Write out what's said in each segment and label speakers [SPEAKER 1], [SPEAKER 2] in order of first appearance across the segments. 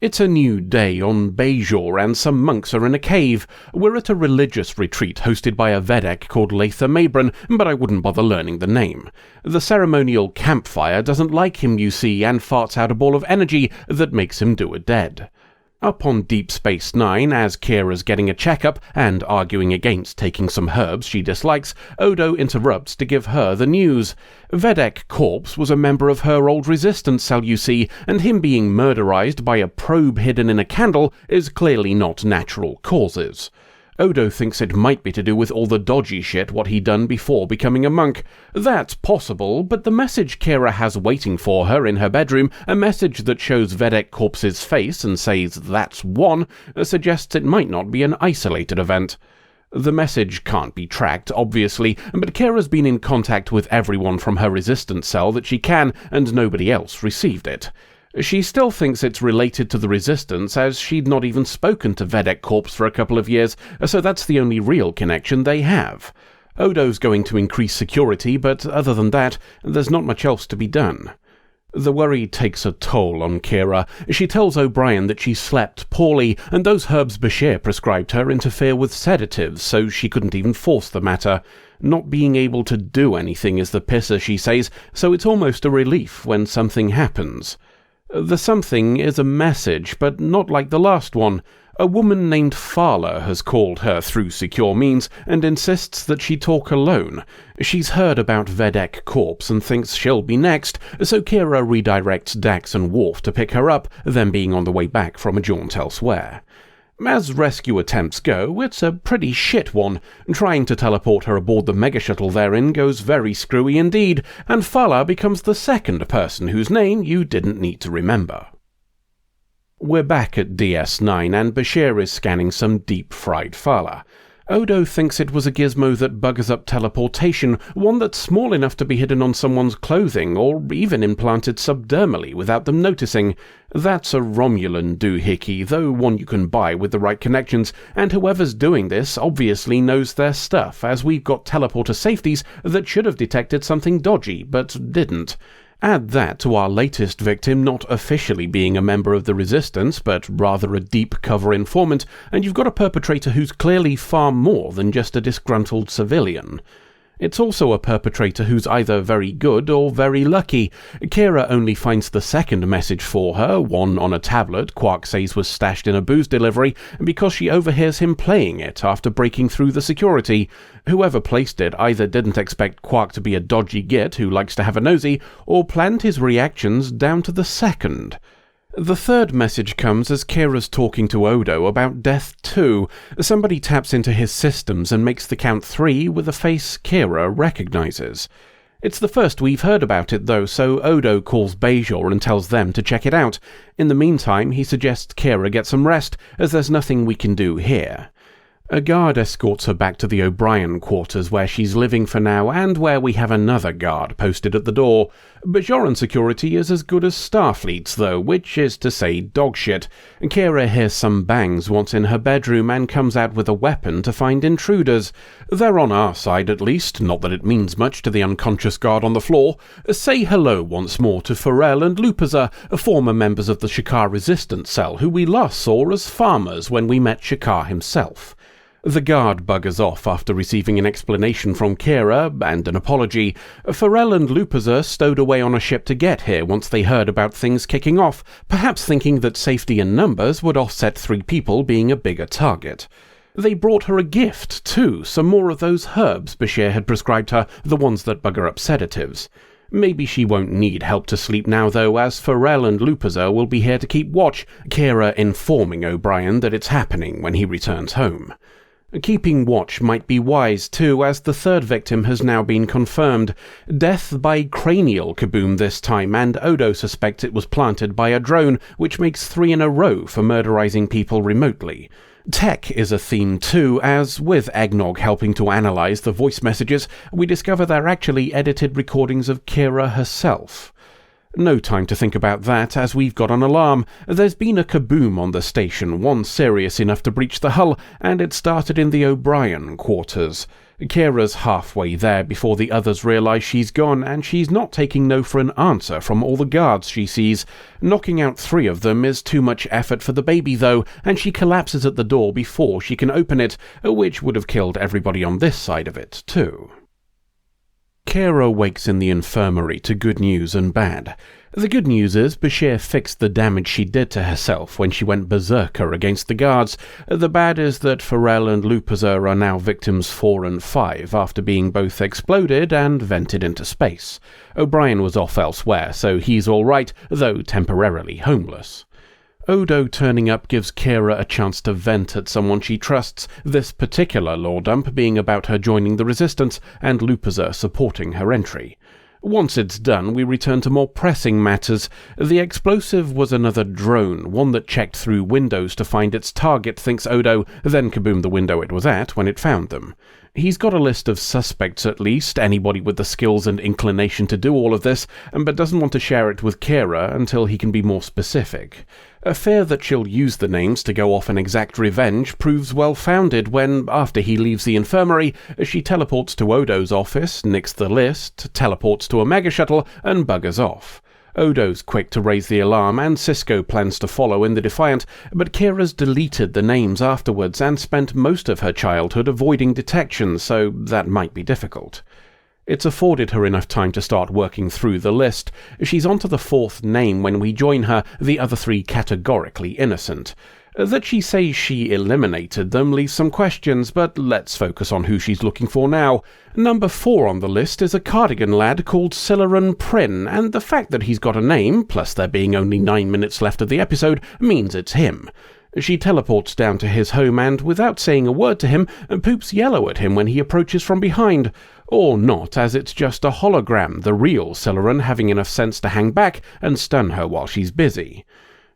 [SPEAKER 1] It's a new day on Bajor and some monks are in a cave. We're at a religious retreat hosted by a Vedek called Latha Mabron, but I wouldn't bother learning the name. The ceremonial campfire doesn't like him, you see, and farts out a ball of energy that makes him do a dead. Up on Deep Space Nine, as Kira's getting a checkup and arguing against taking some herbs she dislikes, Odo interrupts to give her the news. Vedek Corpse was a member of her old resistance cell, you see, and him being murderized by a probe hidden in a candle is clearly not natural causes. Odo thinks it might be to do with all the dodgy shit what he done before becoming a monk. That's possible, but the message Kira has waiting for her in her bedroom, a message that shows Vedek Corpse's face and says "that's one," suggests it might not be an isolated event. The message can't be tracked, obviously, but Kira's been in contact with everyone from her resistance cell that she can, and nobody else received it. She still thinks it's related to the Resistance, as she'd not even spoken to Vedek Corpse for a couple of years, so that's the only real connection they have. Odo's going to increase security, but other than that, there's not much else to be done. The worry takes a toll on Kira. She tells O'Brien that she slept poorly, and those herbs Bashir prescribed her interfere with sedatives, so she couldn't even force the matter. Not being able to do anything is the pisser, she says, so it's almost a relief when something happens. The something is a message, but not like the last one. A woman named Fala has called her through secure means and insists that she talk alone. She's heard about Vedek Corpse and thinks she'll be next, so Kira redirects Dax and Worf to pick her up, them being on the way back from a jaunt elsewhere. As rescue attempts go, it's a pretty shit one. Trying to teleport her aboard the megashuttle therein goes very screwy indeed, and Fala becomes the second person whose name you didn't need to remember. We're back at DS9 and Bashir is scanning some deep-fried Fala. Odo thinks it was a gizmo that buggers up teleportation, one that's small enough to be hidden on someone's clothing or even implanted subdermally without them noticing. That's a Romulan doohickey, though one you can buy with the right connections, and whoever's doing this obviously knows their stuff, as we've got teleporter safeties that should have detected something dodgy, but didn't. Add that to our latest victim not officially being a member of the Resistance, but rather a deep cover informant, and you've got a perpetrator who's clearly far more than just a disgruntled civilian. It's also a perpetrator who's either very good or very lucky. Kira only finds the second message for her, one on a tablet Quark says was stashed in a booze delivery, because she overhears him playing it after breaking through the security. Whoever placed it either didn't expect Quark to be a dodgy git who likes to have a nosy, or planned his reactions down to the second. The third message comes as Kira's talking to Odo about Death 2. Somebody taps into his systems and makes the count 3 with a face Kira recognizes. It's the first we've heard about it though, so Odo calls Bajor and tells them to check it out. In the meantime, he suggests Kira get some rest, as there's nothing we can do here. A guard escorts her back to the O'Brien quarters where she's living for now and where we have another guard posted at the door. Bajoran security is as good as Starfleet's though, which is to say dogshit. Kira hears some bangs once in her bedroom and comes out with a weapon to find intruders. They're on our side at least, not that it means much to the unconscious guard on the floor. Say hello once more to Pharrell and Lupaza, former members of the Shakar resistance cell who we last saw as farmers when we met Shakar himself. The guard buggers off after receiving an explanation from Kira and an apology. Pharrell and Lupaza stowed away on a ship to get here once they heard about things kicking off, perhaps thinking that safety in numbers would offset 3 people being a bigger target. They brought her a gift, too, some more of those herbs Bashir had prescribed her, the ones that bugger up sedatives. Maybe she won't need help to sleep now, though, as Pharrell and Lupaza will be here to keep watch, Kira informing O'Brien that it's happening when he returns home. Keeping watch might be wise too, as the third victim has now been confirmed. Death by cranial kaboom this time, and Odo suspects it was planted by a drone, which makes 3 in a row for murderizing people remotely. Tech is a theme too, as, with Eggnog helping to analyze the voice messages, we discover they're actually edited recordings of Kira herself. No time to think about that, as we've got an alarm. There's been a kaboom on the station, one serious enough to breach the hull, and it started in the O'Brien quarters. Kira's halfway there before the others realise she's gone, and she's not taking no for an answer from all the guards she sees. Knocking out 3 of them is too much effort for the baby, though, and she collapses at the door before she can open it, which would have killed everybody on this side of it, too. Kira wakes in the infirmary to good news and bad. The good news is Bashir fixed the damage she did to herself when she went berserker against the guards. The bad is that Farrell and Lupizer are now victims 4 and 5 after being both exploded and vented into space. O'Brien was off elsewhere, so he's alright, though temporarily homeless. Odo turning up gives Kira a chance to vent at someone she trusts, this particular lore dump being about her joining the Resistance and Lupizer supporting her entry. Once it's done, we return to more pressing matters. The explosive was another drone, one that checked through windows to find its target, thinks Odo, then kaboomed the window it was at when it found them. He's got a list of suspects at least, anybody with the skills and inclination to do all of this, but doesn't want to share it with Kira until he can be more specific. A fear that she'll use the names to go off and exact revenge proves well-founded when, after he leaves the infirmary, she teleports to Odo's office, nicks the list, teleports to a mega-shuttle, and buggers off. Odo's quick to raise the alarm, and Cisco plans to follow in the Defiant, but Kira's deleted the names afterwards and spent most of her childhood avoiding detection, so that might be difficult. It's afforded her enough time to start working through the list. She's onto the 4th name when we join her, the other 3 categorically innocent. That she says she eliminated them leaves some questions, but let's focus on who she's looking for now. Number 4 on the list is a cardigan lad called Sileran Prynn, and the fact that he's got a name, plus there being only 9 minutes left of the episode, means it's him. She teleports down to his home and, without saying a word to him, poops yellow at him when he approaches from behind. Or not, as it's just a hologram, the real Sileran having enough sense to hang back and stun her while she's busy.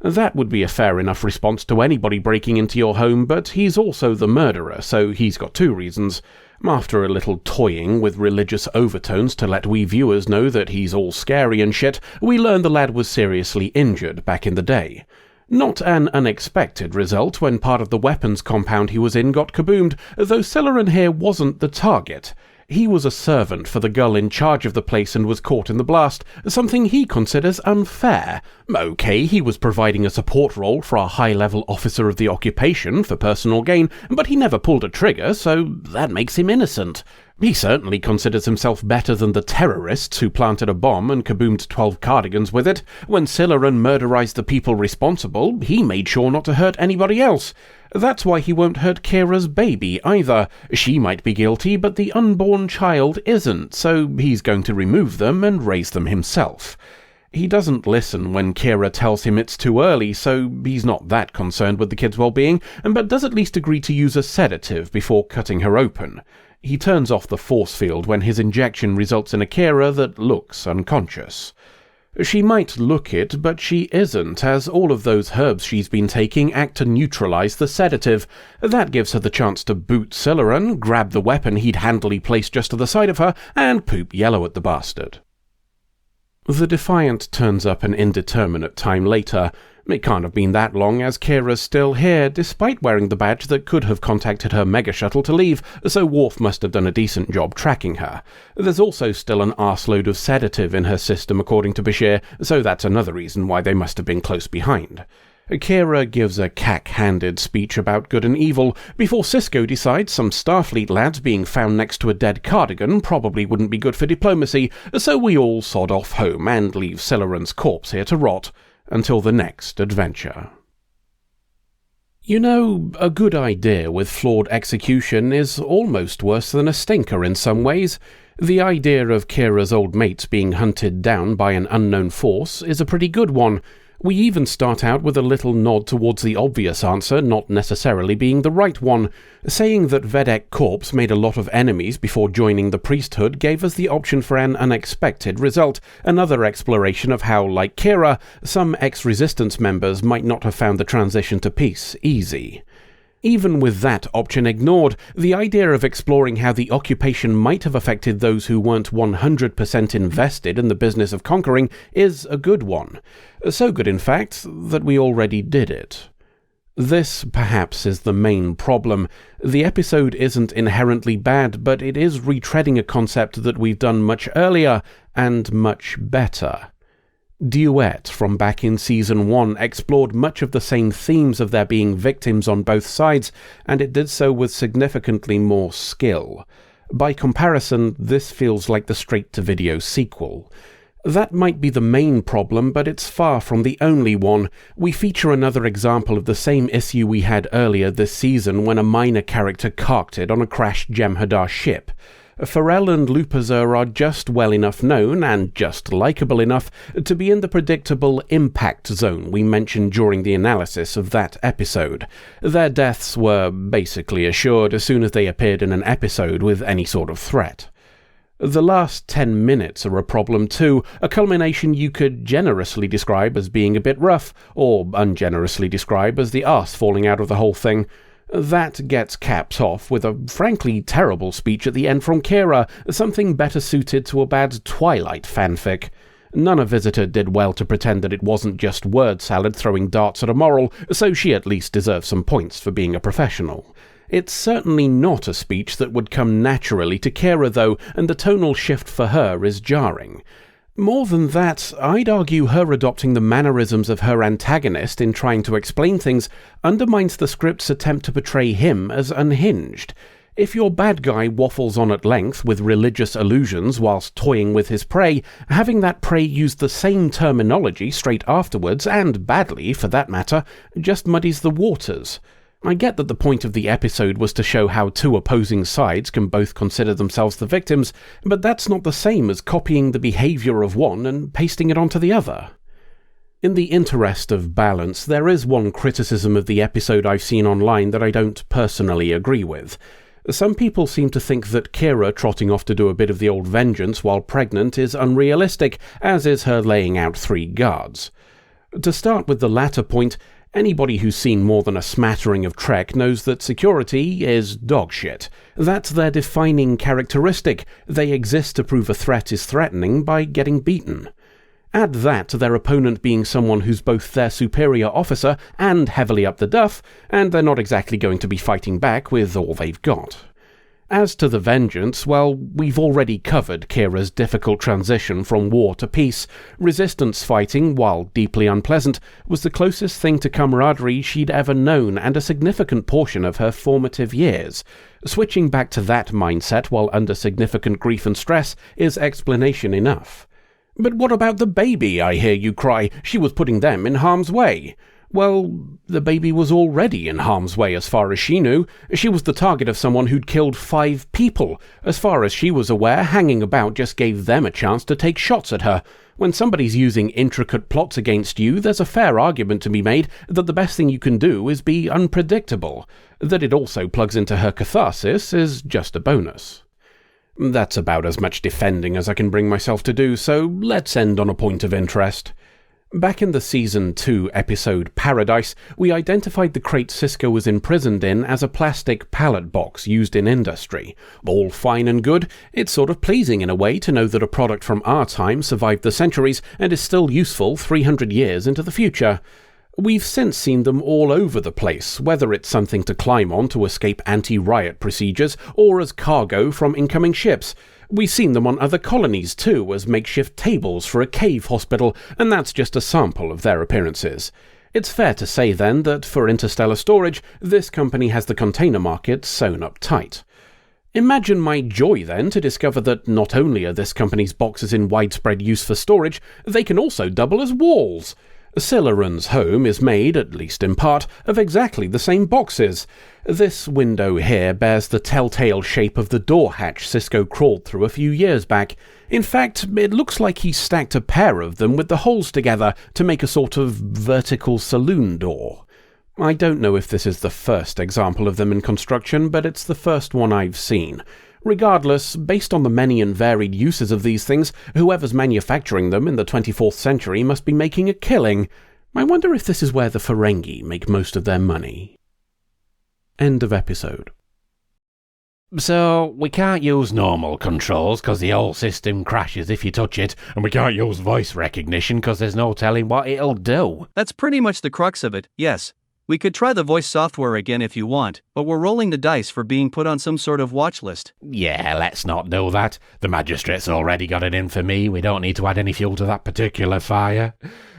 [SPEAKER 1] That would be a fair enough response to anybody breaking into your home, but he's also the murderer, so he's got 2 reasons. After a little toying with religious overtones to let we viewers know that he's all scary and shit, we learn the lad was seriously injured back in the day. Not an unexpected result when part of the weapons compound he was in got kaboomed, though Sileran here wasn't the target. He was a servant for the girl in charge of the place and was caught in the blast, something he considers unfair. Okay, he was providing a support role for a high-level officer of the occupation for personal gain, but he never pulled a trigger, so that makes him innocent. He certainly considers himself better than the terrorists who planted a bomb and kaboomed 12 cardigans with it. When Sileran murderized the people responsible, he made sure not to hurt anybody else. That's why he won't hurt Kira's baby either. She might be guilty, but the unborn child isn't, so he's going to remove them and raise them himself. He doesn't listen when Kira tells him it's too early, so he's not that concerned with the kid's well-being, but does at least agree to use a sedative before cutting her open. He turns off the force field when his injection results in a Kira that looks unconscious. She might look it, but she isn't, as all of those herbs she's been taking act to neutralize the sedative. That gives her the chance to boot Sileran, grab the weapon he'd handily placed just to the side of her, and poop yellow at the bastard. The Defiant turns up an indeterminate time later. It can't have been that long, as Kira's still here, despite wearing the badge that could have contacted her mega-shuttle to leave, so Worf must have done a decent job tracking her. There's also still an arseload of sedative in her system, according to Bashir, so that's another reason why they must have been close behind. Kira gives a cack-handed speech about good and evil, before Cisco decides some Starfleet lads being found next to a dead cardigan probably wouldn't be good for diplomacy, so we all sod off home and leave Sileran's corpse here to rot. Until the next adventure. You know, a good idea with flawed execution is almost worse than a stinker in some ways. The idea of Kira's old mates being hunted down by an unknown force is a pretty good one. We even start out with a little nod towards the obvious answer not necessarily being the right one. Saying that Vedek Corps made a lot of enemies before joining the priesthood gave us the option for an unexpected result, another exploration of how, like Kira, some ex-resistance members might not have found the transition to peace easy. Even with that option ignored, the idea of exploring how the occupation might have affected those who weren't 100% invested in the business of conquering is a good one. So good, in fact, that we already did it. This, perhaps, is the main problem. The episode isn't inherently bad, but it is retreading a concept that we've done much earlier and much better. Duet, from back in Season 1, explored much of the same themes of there being victims on both sides, and it did so with significantly more skill. By comparison, this feels like the straight-to-video sequel. That might be the main problem, but it's far from the only one. We feature another example of the same issue we had earlier this season when a minor character carked it on a crashed Jem'Hadar ship. Pharrell and Lupazur are just well enough known, and just likeable enough, to be in the predictable impact zone we mentioned during the analysis of that episode. Their deaths were basically assured as soon as they appeared in an episode with any sort of threat. The last 10 minutes are a problem too, a culmination you could generously describe as being a bit rough, or ungenerously describe as the arse falling out of the whole thing. That gets capped off with a frankly terrible speech at the end from Kira, something better suited to a bad Twilight fanfic. Nana Visitor did well to pretend that it wasn't just word salad throwing darts at a moral, so she at least deserves some points for being a professional. It's certainly not a speech that would come naturally to Kira, though, and the tonal shift for her is jarring. More than that, I'd argue her adopting the mannerisms of her antagonist in trying to explain things undermines the script's attempt to portray him as unhinged. If your bad guy waffles on at length with religious allusions whilst toying with his prey, having that prey use the same terminology straight afterwards, and badly for that matter, just muddies the waters. I get that the point of the episode was to show how two opposing sides can both consider themselves the victims, but that's not the same as copying the behaviour of one and pasting it onto the other. In the interest of balance, there is one criticism of the episode I've seen online that I don't personally agree with. Some people seem to think that Kira trotting off to do a bit of the old vengeance while pregnant is unrealistic, as is her laying out 3 guards. To start with the latter point, anybody who's seen more than a smattering of Trek knows that security is dog shit. That's their defining characteristic. They exist to prove a threat is threatening by getting beaten. Add that to their opponent being someone who's both their superior officer and heavily up the duff, and they're not exactly going to be fighting back with all they've got. As to the vengeance, well, we've already covered Kira's difficult transition from war to peace. Resistance fighting, while deeply unpleasant, was the closest thing to camaraderie she'd ever known and a significant portion of her formative years. Switching back to that mindset while under significant grief and stress is explanation enough. But what about the baby, I hear you cry? She was putting them in harm's way. Well, the baby was already in harm's way as far as she knew. She was the target of someone who'd killed 5 people. As far as she was aware, hanging about just gave them a chance to take shots at her. When somebody's using intricate plots against you, there's a fair argument to be made that the best thing you can do is be unpredictable. That it also plugs into her catharsis is just a bonus. That's about as much defending as I can bring myself to do, so let's end on a point of interest. Back in the Season 2 episode Paradise, we identified the crate Sisko was imprisoned in as a plastic pallet box used in industry. All fine and good, it's sort of pleasing in a way to know that a product from our time survived the centuries and is still useful 300 years into the future. We've since seen them all over the place, whether it's something to climb on to escape anti-riot procedures, or as cargo from incoming ships. We've seen them on other colonies too, as makeshift tables for a cave hospital, and that's just a sample of their appearances. It's fair to say then that for interstellar storage, this company has the container market sewn up tight. Imagine my joy then to discover that not only are this company's boxes in widespread use for storage, they can also double as walls. Silaran's home is made, at least in part, of exactly the same boxes. This window here bears the telltale shape of the door hatch Sisko crawled through a few years back. In fact, it looks like he stacked a pair of them with the holes together to make a sort of vertical saloon door. I don't know if this is the first example of them in construction, but it's the first one I've seen. Regardless, based on the many and varied uses of these things, whoever's manufacturing them in the 24th century must be making a killing. I wonder if this is where the Ferengi make most of their money. End of episode.
[SPEAKER 2] So, we can't use normal controls because the whole system crashes if you touch it, and we can't use voice recognition because there's no telling what it'll do.
[SPEAKER 3] That's pretty much the crux of it, yes. We could try the voice software again if you want, but we're rolling the dice for being put on some sort of watch list.
[SPEAKER 2] Yeah, let's not do that. The magistrate's already got it in for me. We don't need to add any fuel to that particular fire.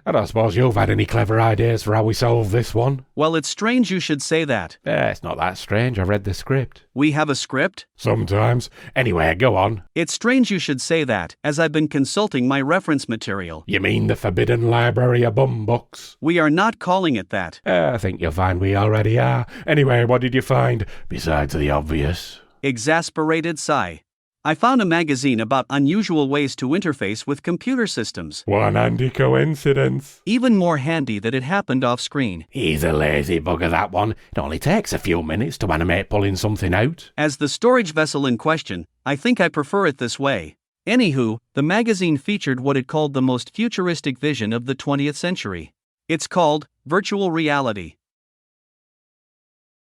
[SPEAKER 2] I don't suppose you've had any clever ideas for how we solve this one?
[SPEAKER 3] Well, it's strange you should say that.
[SPEAKER 2] It's not that strange. I read the script.
[SPEAKER 3] We have a script?
[SPEAKER 2] Sometimes. Anyway, go on.
[SPEAKER 3] It's strange you should say that, as I've been consulting my reference material.
[SPEAKER 2] You mean the Forbidden Library of Bum-Books?
[SPEAKER 3] We are not calling it that.
[SPEAKER 2] I think you'll find we already are. Anyway, what did you find, besides the obvious?
[SPEAKER 3] Exasperated sigh. I found a magazine about unusual ways to interface with computer systems.
[SPEAKER 2] One handy coincidence.
[SPEAKER 3] Even more handy that it happened off-screen.
[SPEAKER 2] He's a lazy bugger, that one. It only takes a few minutes to animate pulling something out.
[SPEAKER 3] As the storage vessel in question, I think I prefer it this way. Anywho, the magazine featured what it called the most futuristic vision of the 20th century. It's called virtual reality.